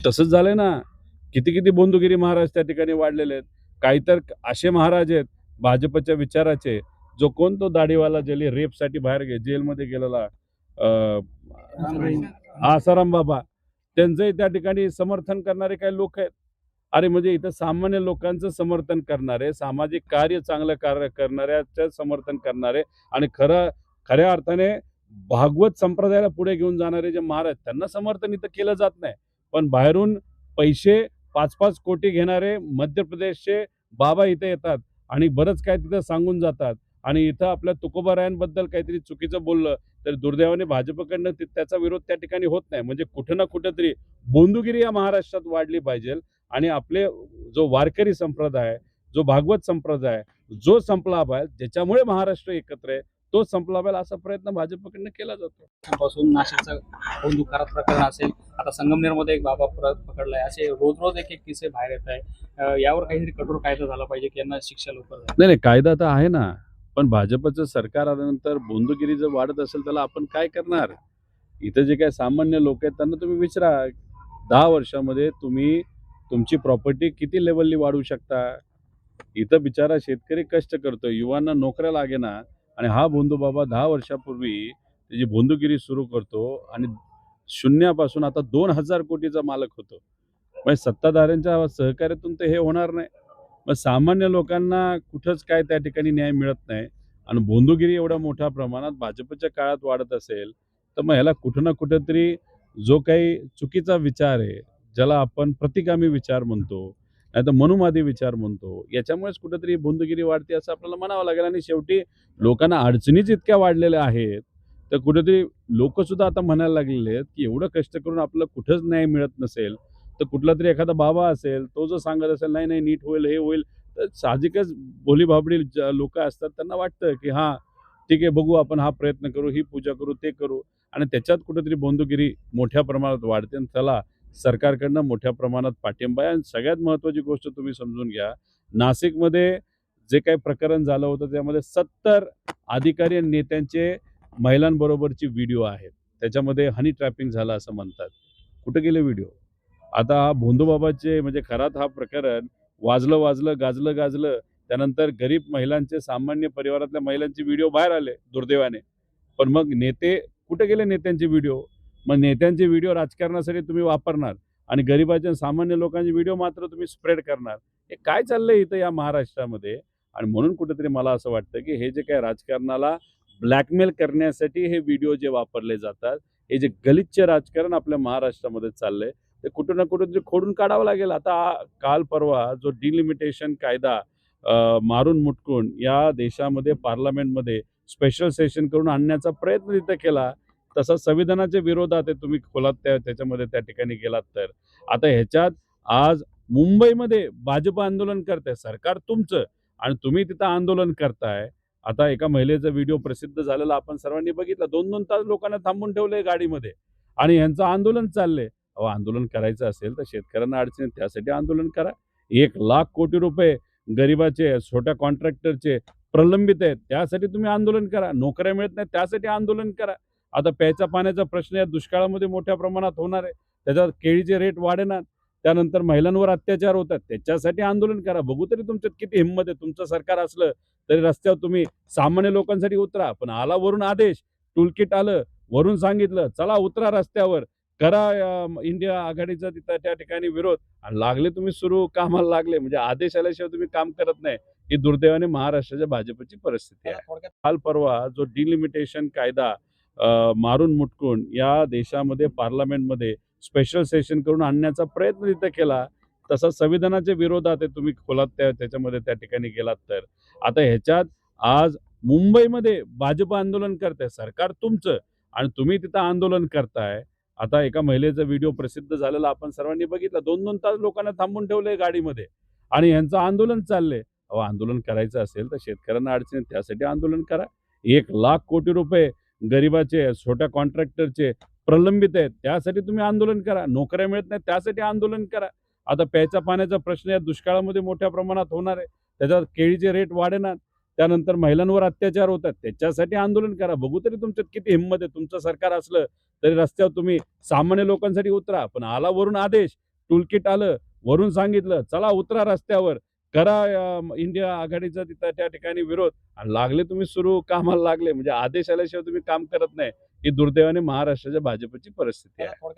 तसंच झालंय ना. किती किती बोंधुगिरी महाराज त्या ठिकाणी वाढलेले आहेत. काही तर असे महाराज आहेत भाजपच्या विचाराचे, जो कोण तो दाढीवाला ज्याला रेपसाठी बाहेर जेलमध्ये गेलेला आसाराम बाबा, त्यांचंही त्या ठिकाणी समर्थन करणारे काही लोक आहेत. अरे म्हणजे इथं सामान्य लोकांचं समर्थन करणारे, सामाजिक कार्य चांगलं कार्य करणाऱ्याचं समर्थन करणारे आणि खऱ्या अर्थाने भागवत संप्रदायाला पुढे घेऊन जाणारे जे महाराज, त्यांना समर्थन इथं केलं जात नाही. पण बाहेरून पैसे 5-5 कोटी घेणारे मध्य प्रदेशचे बाबा इथे येतात आणि बरंच काय तिथं सांगून जातात आणि इथं आपल्या तुकोबारायांबद्दल काहीतरी चुकीचं बोललं तर दुर्दैवाने भाजपकडनं त्याचा विरोध त्या ठिकाणी होत नाही. म्हणजे कुठं ना कुठेतरी बोंधुगिरी या महाराष्ट्रात वाढली पाहिजे आणि आपले जो वारकरी संप्रदाय, जो भागवत संप्रदाय जो संपला पाहिजे, ज्याच्यामुळे महाराष्ट्र एकत्र आहे, तो संपला पाहिजे असा प्रयत्न भाजपकडनं केला जातो. पासून नाशिकचा खून दुःखात प्रकरण असेल, आता संगमनेरमध्ये एक बाबा पकडलाय, असे रोज रोज एक एक किस्से बाहेर येत आहे. यावर काहीतरी कठोर कायदा झाला पाहिजे की यांना शिक्षा लवकर झाली. नाही नाही, कायदा तर आहे ना, पण भाजपचं सरकार आल्यानंतर बोंधुगिरी जर वाढत असेल त्याला आपण काय करणार? इथं जे काही सामान्य लोक आहेत त्यांना तुम्ही विचारा, 10 वर्षामध्ये तुम्ही तुमची प्रॉपर्टी किती लेवलनी वाढवू शकता? इथं बिचारा शेतकरी कष्ट करतो, युवांना नोकऱ्या लागेना आणि हा भोंदू बाबा 10 वर्षापूर्वी त्याची भोंदूगिरी सुरू करतो आणि शून्यापासून आता 2,000 कोटीचा मालक होतो. म्हणजे सत्ताधाऱ्यांच्या सहकार्यातून तर हे होणार नाही. मग सामान्य लोकांना कुठंच काय त्या ठिकाणी न्याय मिळत नाही आणि भोंदूगिरी एवढ्या मोठ्या प्रमाणात भाजपच्या काळात वाढत असेल, तर मग ह्याला कुठं ना कुठेतरी जो काही चुकीचा विचार आहे, ज्याला आपण प्रतिगामी विचार म्हणतो, नाहीतर मनुवादी विचार म्हणतो, याच्यामुळेच कुठेतरी भोंदूगिरी वाढते असं आपल्याला म्हणावं लागेल. आणि शेवटी लोकांना अडचणीच इतक्या वाढलेल्या आहेत, तर कुठेतरी लोकंसुद्धा आता म्हणायला लागलेले आहेत, की एवढं कष्ट करून आपल्याला कुठंच न्याय मिळत नसेल, तर कुठलातरी एखादा बाबा असेल, तो जर सांगत असेल, "नाही, नाही, नीट होईल, हे होईल." तर साहजिकच भोळी-भाबडी लोकं असतात, त्यांना वाटतं, की हां, ठीक आहे, बघू आपण हा प्रयत्न करू, ही पूजा करू, ते करू आणि त्याच्यात कुठेतरी बोंधुगिरी मोठ्या प्रमाणात वाढते आणि त्याला सरकारकडनं मोठ्या प्रमाणात पाठिंबा आहे. आणि सगळ्यात महत्त्वाची गोष्ट तुम्ही समजून घ्या, नाशिकमध्ये जे काही प्रकरण झालं होतं, त्यामध्ये 70 अधिकारी आणि नेत्यांचे महिलांबरोबरची व्हिडिओ आहेत. त्याच्यामध्ये हनी ट्रॅपिंग झालं असं म्हणतात. कुठे गेले व्हिडिओ? आता हा भोंदूबाबाचे म्हणजे खरात हा प्रकरण वाजलं, गाजलं. त्यानंतर गरीब महिलांचे, सामान्य परिवारातल्या महिलांचे व्हिडिओ बाहेर आले दुर्दैवाने. पण मग नेते कुठे गेले नेत्यांचे व्हिडिओ? मग नेत्यांचे व्हिडिओ राजकारणासाठी तुम्ही वापरणार आणि गरिबाच्या सामान्य लोकांचे व्हिडिओ मात्र तुम्ही स्प्रेड करणार. हे काय चाललंय इथं या महाराष्ट्रामध्ये? आणि म्हणून कुठेतरी मला असं वाटतं, की हे जे काही राजकारणाला ब्लॅकमेल करण्यासाठी हे व्हिडिओ जे वापरले जातात, हे जे गलिच्छ राजकारण आपल्या महाराष्ट्रामध्ये चाललंय, ते कुठं ना कुठेतरी खोडून काढावं लागेल. आता काल परवा जो डिलिमिटेशन कायदा मारून मुटकून या देशामध्ये पार्लमेंटमध्ये स्पेशल सेशन करून आणण्याचा प्रयत्न तिथं केला. तसा संविधानाच्या विरोधात आहे. तुम्ही खोलात त्याच्यामध्ये त्या ठिकाणी गेलात तर. आता ह्याच्यात आज मुंबईमध्ये भाजप आंदोलन करतंय. सरकार तुमचं आणि तुम्ही तिथं आंदोलन करताय. आता एका महिलेचा व्हिडिओ प्रसिद्ध झालेला आपण सर्वांनी बघितला. 2-2 तास लोकांना थांबवून ठेवलंय गाडीमध्ये आणि ह्यांचं आंदोलन चाललंय. अहो, आंदोलन करायचं असेल तर शेतकऱ्यांना अडचण त्यासाठी आंदोलन करा. 1,00,000 कोटी रुपये गरिबाचे, छोट्या कॉन्ट्रॅक्टरचे प्रलंबित आहेत. त्यासाठी तुम्ही आंदोलन करा. नोकऱ्या मिळत नाहीत त्यासाठी आंदोलन करा. आता प्यायच्या पाण्याचा प्रश्न या दुष्काळामध्ये मोठ्या प्रमाणात होणार आहे. त्याच्यावर केळीचे रेट वाढेनात. त्यानंतर महिलांवर अत्याचार होतात. त्याच्यासाठी आंदोलन करा. बघू तरी तुमच्यात किती हिंमत आहे. तुमचं सरकार असलं तरी रस्त्यावर तुम्ही सामान्य लोकांसाठी उतरा. पण आला वरून आदेश, टूलकिट आलं, वरून सांगितलं, "चला उतरा रस्त्यावर, करा इंडिया आघाडीचा तिथं त्या ठिकाणी विरोध." आणि लागले तुम्ही सुरू कामाला लागले. म्हणजे आदेश आल्याशिवाय तुम्ही काम करत नाही. ही दुर्दैवाने महाराष्ट्राच्या भाजपची परिस्थिती आहे. थोडक्यात काल परवा जो डिलिमिटेशन कायदा मारून मुटकून या देशामध्ये पार्लमेंटमध्ये स्पेशल सेशन करून आणण्याचा प्रयत्न तिथं केला. तसा संविधानाच्या विरोधात आहे. तुम्ही खोलात त्याच्यामध्ये त्या ठिकाणी गेलात तर. आता ह्याच्यात आज मुंबईमध्ये भाजप आंदोलन करतंय. सरकार तुमचं आणि तुम्ही तिथं आंदोलन करताय. आता एका महिलेचा व्हिडिओ प्रसिद्ध झालेला आपण सर्वांनी बघितला. 2-2 तास लोकांना थांबवून ठेवलंय गाडीमध्ये आणि ह्यांचं आंदोलन चाललंय. अहो, आंदोलन करायचं असेल तर शेतकऱ्यांना अडचण त्यासाठी आंदोलन करा. 1,00,000 कोटी रुपये गरिबाचे, छोट्या कॉन्ट्रॅक्टरचे प्रलंबित आहेत. त्यासाठी तुम्ही आंदोलन करा. नोकऱ्या मिळत नाहीत त्यासाठी आंदोलन करा. आता प्यायच्या पाण्याचा प्रश्न या दुष्काळामध्ये मोठ्या प्रमाणात होणार आहे. त्याच्यावर केळीचे रेट वाढेनात. त्यानंतर महिलांवर अत्याचार होतात. त्याच्यासाठी आंदोलन करा. बघू तरी तुमच्यात किती हिंमत आहे. तुमचं सरकार असलं तरी रस्त्यावर तुम्ही सामान्य लोकांसाठी उतरा. पण आला वरून आदेश, टूलकिट आलं, वरून सांगितलं, चला उतरा रस्त्यावर, करा इंडिया आघाडीचा तिथं त्या ठिकाणी विरोध आणि लागले तुम्ही सुरू कामाला लागले. म्हणजे आदेश आल्याशिवाय तुम्ही काम करत नाही. ही दुर्दैवाने महाराष्ट्राच्या भाजपची परिस्थिती आहे. त्याला